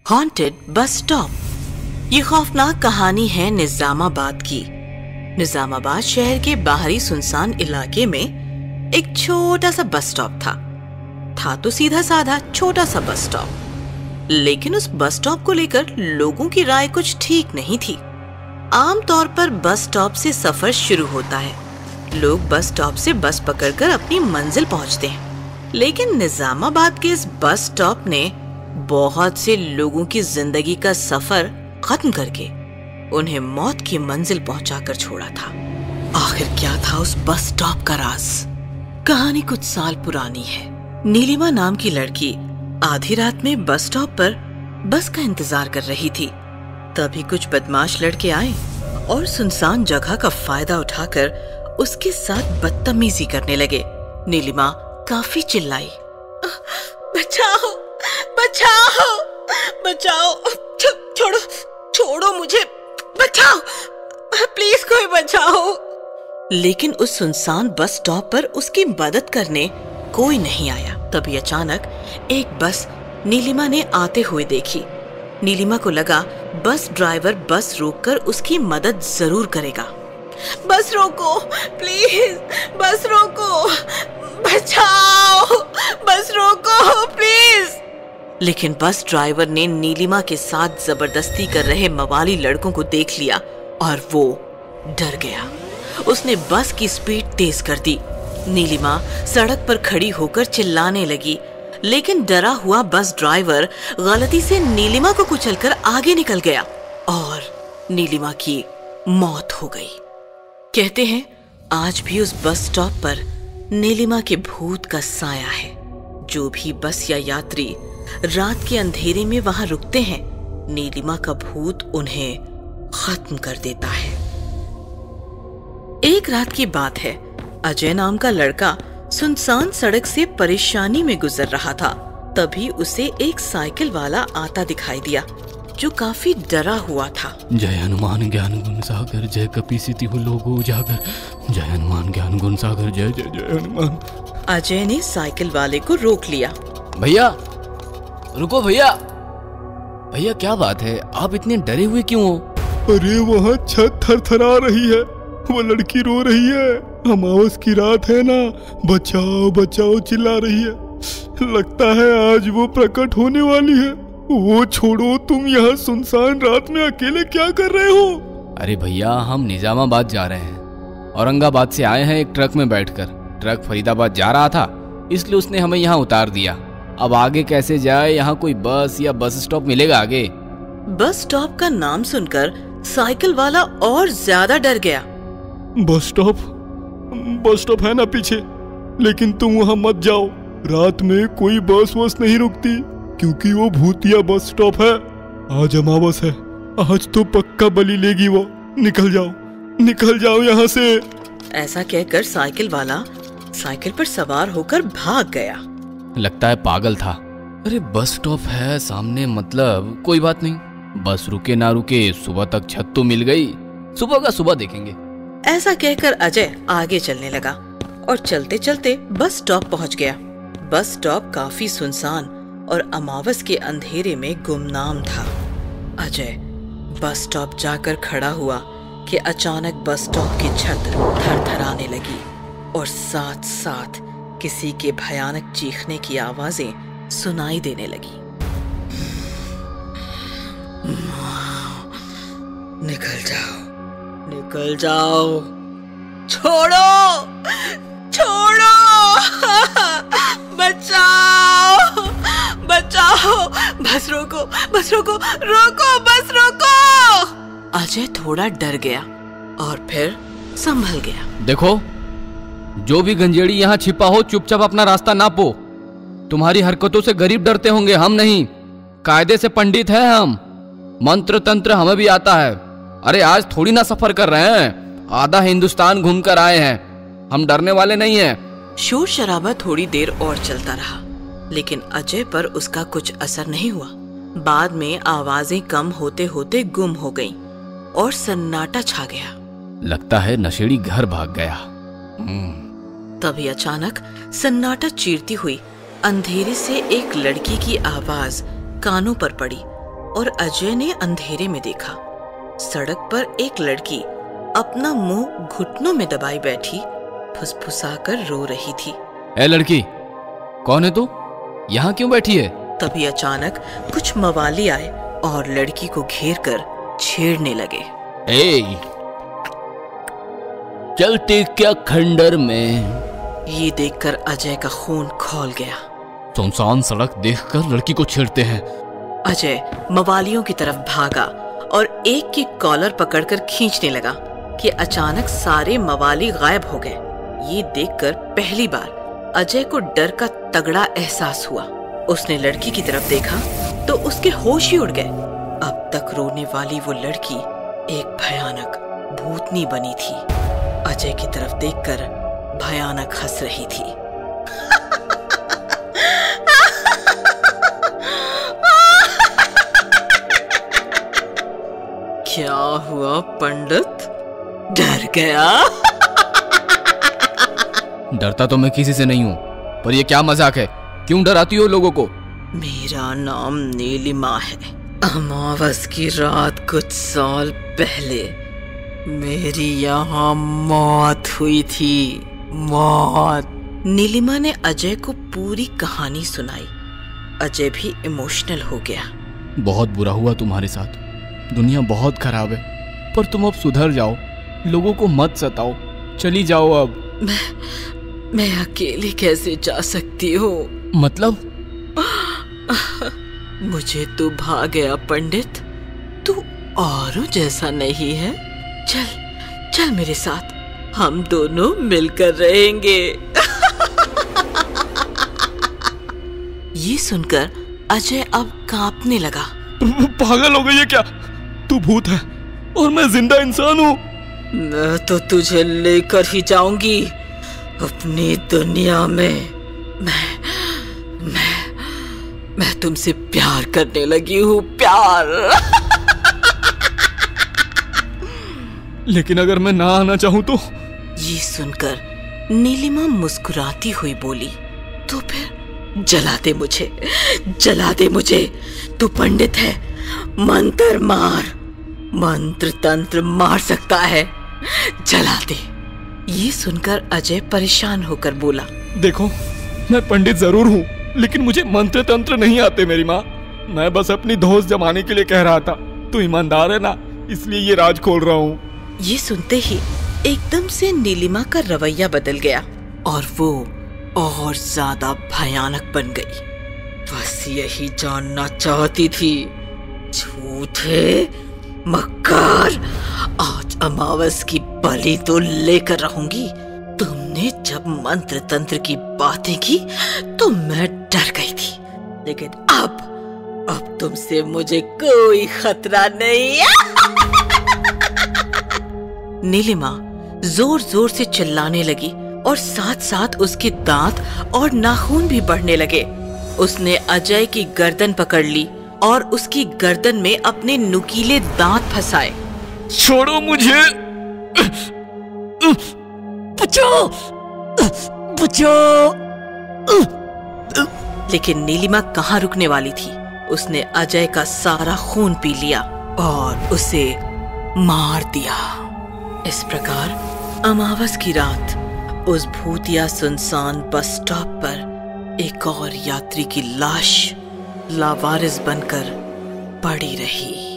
Haunted bus stop. ये खौफनाक कहानी है निजामाबाद की। निजामाबाद शहर के बाहरी सुनसान इलाके में एक छोटा सा बस स्टॉप था तो सीधा साधा छोटा सा बस स्टॉप। लेकिन उस बस स्टॉप को लेकर लोगों की राय कुछ ठीक नहीं थी। आमतौर पर बस स्टॉप से सफर शुरू होता है, लोग बस स्टॉप से बस पकड़कर अपनी मंजिल पहुंचते हैं। लेकिन निजामाबाद के इस बस स्टॉप ने बहुत से लोगों की जिंदगी का सफर खत्म करके उन्हें मौत की मंजिल पहुंचाकर छोड़ा था। आखिर क्या था उस बस स्टॉप का राज? कहानी कुछ साल पुरानी है। नीलिमा नाम की लड़की आधी रात में बस स्टॉप पर बस का इंतजार कर रही थी। तभी कुछ बदमाश लड़के आए और सुनसान जगह का फायदा उठाकर उसके साथ बदतमीजी करने लगे। नीलिमा काफी चिल्लाई, बचाओ बचाओ बचाओ, छोड़ो छोड़ो मुझे, बचाओ प्लीज कोई बचाओ। लेकिन उस सुनसान बस स्टॉप पर उसकी मदद करने कोई नहीं आया। तभी अचानक एक बस नीलिमा ने आते हुए देखी। नीलिमा को लगा बस ड्राइवर बस रोककर उसकी मदद जरूर करेगा। बस रोको प्लीज, बस रोको, बचाओ, बस रोको प्लीज। लेकिन बस ड्राइवर ने नीलिमा के साथ जबरदस्ती कर रहे मवाली लड़कों को देख लिया और वो डर गया। उसने बस की स्पीड तेज कर दी। नीलिमा सड़क पर खड़ी होकर चिल्लाने लगी, लेकिन डरा हुआ बस ड्राइवर गलती से नीलिमा को कुचलकर आगे निकल गया और नीलिमा की मौत हो गई। कहते हैं आज भी उस बस स्टॉप पर नीलिमा के भूत का साया है। जो भी बस या यात्री रात के अंधेरे में वहां रुकते हैं, नीलिमा का भूत उन्हें खत्म कर देता है। एक रात की बात है। अजय नाम का लड़का सुनसान सड़क से परेशानी में गुजर रहा था। तभी उसे एक साइकिल वाला आता दिखाई दिया जो काफी डरा हुआ था। जय हनुमान ज्ञान गुण सागर, जय कपीसिति लोगो उजागर, जय हनुमान ज्ञान गुण सागर, जय जय जय हनुमान। अजय ने साइकिल वाले को रोक लिया। भैया रुको, भैया भैया क्या बात है, आप इतने डरे हुए क्यों हो? अरे वहाँ छत थरथरा रही है, वो लड़की रो रही है। अमावस की रात है ना, बचाओ बचाओ चिल्ला रही है। लगता है आज वो प्रकट होने वाली है। वो छोड़ो, तुम यहाँ सुनसान रात में अकेले क्या कर रहे हो? अरे भैया हम निजामाबाद जा रहे हैं। औरंगाबाद से आए हैं एक ट्रक में बैठकर। ट्रक फरीदाबाद जा रहा था, इसलिए उसने हमें यहाँ उतार दिया। अब आगे कैसे जाए, यहाँ कोई बस या बस स्टॉप मिलेगा आगे? बस स्टॉप का नाम सुनकर साइकिल वाला और ज्यादा डर गया। बस स्टॉप है ना पीछे, लेकिन तुम वहाँ मत जाओ। रात में कोई बस वस नहीं रुकती, क्योंकि वो भूतिया बस स्टॉप है। आज अमावस है, आज तो पक्का बलि लेगी वो। निकल जाओ यहाँ से। ऐसा कहकर साइकिल वाला साइकिल पर सवार होकर भाग गया। लगता है पागल था। अरे बस स्टॉप है सामने, मतलब कोई बात नहीं, बस रुके ना रुके सुबह तक छत तो मिल गई। सुबह का सुबह देखेंगे। ऐसा कहकर अजय आगे चलने लगा और चलते चलते बस स्टॉप पहुंच गया। बस स्टॉप काफी सुनसान और अमावस के अंधेरे में गुमनाम था। अजय बस स्टॉप जाकर खड़ा हुआ कि अचानक बस स्टॉप की छत थरथराने लगी और साथ साथ किसी के भयानक चीखने की आवाजें सुनाई देने लगी। निकल जाओ, निकल जाओ, छोड़ो छोड़ो, बचाओ बचाओ, बस रोको बस रोको, रोको बस रोको। अजय थोड़ा डर गया और फिर संभल गया। देखो, जो भी गंजेड़ी यहाँ छिपा हो, चुपचाप अपना रास्ता नापो। तुम्हारी हरकतों से गरीब डरते होंगे, हम नहीं। कायदे से पंडित हैं हम, मंत्र तंत्र हमें भी आता है। अरे आज थोड़ी ना सफर कर रहे हैं, आधा हिंदुस्तान घूम कर आए हैं, हम डरने वाले नहीं हैं। शोर शराबा थोड़ी देर और चलता रहा, लेकिन अजय पर उसका कुछ असर नहीं हुआ। बाद में आवाजें कम होते होते गुम हो गईं और सन्नाटा छा गया। लगता है नशेड़ी घर भाग गया। तभी अचानक सन्नाटा चीरती हुई अंधेरे से एक लड़की की आवाज कानों पर पड़ी। और अजय ने अंधेरे में देखा। सड़क पर एक लड़की अपना मुंह घुटनों में दबाई बैठी फुसफुसाकर रो रही थी। ए लड़की, कौन है तू? यहाँ क्यों बैठी है? तभी अचानक कुछ मवाली आए और लड़की को घेर कर छेड़ने लगे। ए, चलते क्या खंडर में? ये देखकर अजय का खून खौल गया। सुनसान सड़क देखकर लड़की को छेड़ते हैं। अजय मवालियों की तरफ भागा और एक की कॉलर पकड़कर खींचने लगा कि अचानक सारे मवाली गायब हो गए। ये देखकर पहली बार अजय को डर का तगड़ा एहसास हुआ। उसने लड़की की तरफ देखा तो उसके होश ही उड़ गए। अब तक रोने वाली वो लड़की एक भयानक भूतनी बनी थी। अजय की तरफ देखकर भयानक हंस रही थी। क्या हुआ पंडित, डर गया? डरता तो मैं किसी से नहीं हूँ, पर ये क्या मजाक है? क्यों डराती हो लोगों को? मेरा नाम नीलिमा है। अमावस की रात कुछ साल पहले मेरी यहाँ मौत हुई थी। मौत। नीलिमा ने अजय को पूरी कहानी सुनाई। अजय भी इमोशनल हो गया। बहुत बुरा हुआ तुम्हारे साथ। दुनिया बहुत खराब है, पर तुम अब सुधर जाओ। लोगों को मत सताओ, चली जाओ अब। मैं अकेले कैसे जा सकती हूँ? मतलब? मुझे तू भा गया पंडित। तू औरों जैसा नहीं है। चल चल मेरे साथ, हम दोनों मिलकर रहेंगे। ये सुनकर अजय अब कांपने लगा। पागल हो गई है क्या? तू भूत है और मैं जिंदा इंसान हूँ। मैं तो तुझे लेकर ही जाऊंगी अपनी दुनिया में। मैं तुमसे प्यार करने लगी हूँ, प्यार। लेकिन अगर मैं ना आना चाहूँ तो? ये सुनकर नीलिमा मुस्कुराती हुई बोली, तो फिर जला दे मुझे, जला दे मुझे। तू पंडित है, मंत्र मार, मंत्र तंत्र मार सकता है, जला दे। ये सुनकर अजय परेशान होकर बोला, देखो मैं पंडित जरूर हूँ, लेकिन मुझे मंत्र तंत्र नहीं आते मेरी माँ। मैं बस अपनी धौंस जमाने के लिए कह रहा था। तू ईमानदार है ना, इसलिए ये राज खोल रहा हूँ। ये सुनते ही एकदम से नीलिमा का रवैया बदल गया और वो और ज्यादा भयानक बन गई। बस यही जानना चाहती थी, झूठे मक्कार, आज अमावस की बलि तो लेकर रहूंगी। तुमने जब मंत्र तंत्र की बातें की तो मैं डर गई थी, लेकिन अब तुमसे मुझे कोई खतरा नहीं। नीलिमा जोर जोर से चिल्लाने लगी और साथ साथ उसके दांत और नाखून भी बढ़ने लगे। उसने अजय की गर्दन पकड़ ली और उसकी गर्दन में अपने नुकीले दांत फंसाए। छोड़ो मुझे, बचाओ, बचाओ। लेकिन नीलिमा कहाँ रुकने वाली थी। उसने अजय का सारा खून पी लिया और उसे मार दिया। इस प्रकार अमावस की रात उस भूतिया सुनसान बस स्टॉप पर एक और यात्री की लाश लावारिस बनकर पड़ी रही।